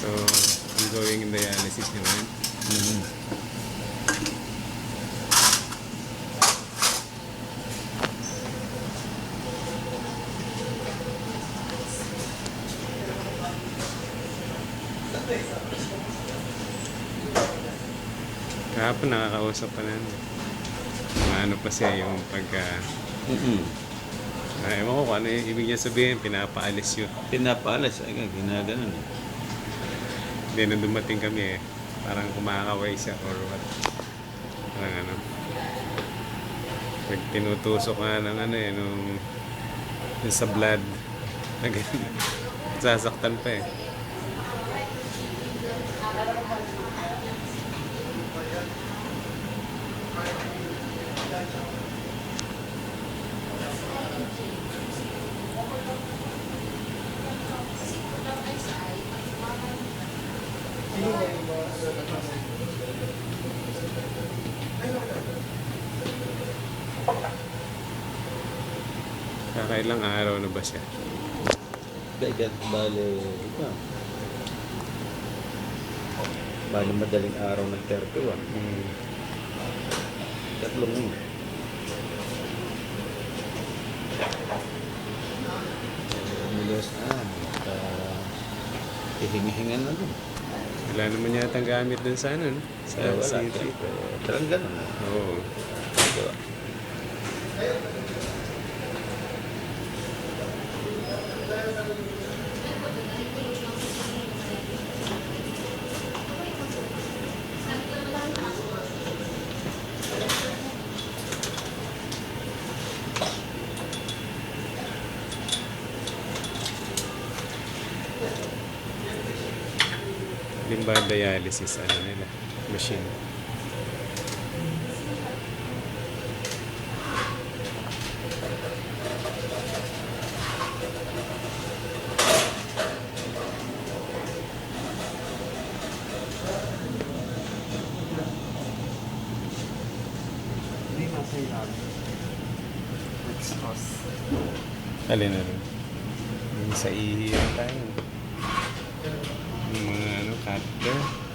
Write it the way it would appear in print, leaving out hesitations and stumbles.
So, ongoing dialysis niya ngayon. Kahapon nakakausap pa na. Ano pa siya yung pagka... ewan ko kung ano yung ibig niya sabihin, pinapaalis yun. Pinapaalis, ay ginaganon. Hindi, nung dumating kami parang kumakaway siya or what. Parang ano. Pag tinutusok nga ng ano nung yung sa blood. Sasaktan pa eh. Kakailang araw na ba siya? Kailan, bali madaling araw ng 31. Tatlong yun. Milos hihingi-hingan na dun. Wala naman yata ang gamit dun sa ano, no? Sa city. Parang ganun. Oo. Din ba dialysis ano nila? Machine. Hindi nasa ilalim. Expose. Alin na rin? Yung sa ihi tayo. Yung mga ano, cutter.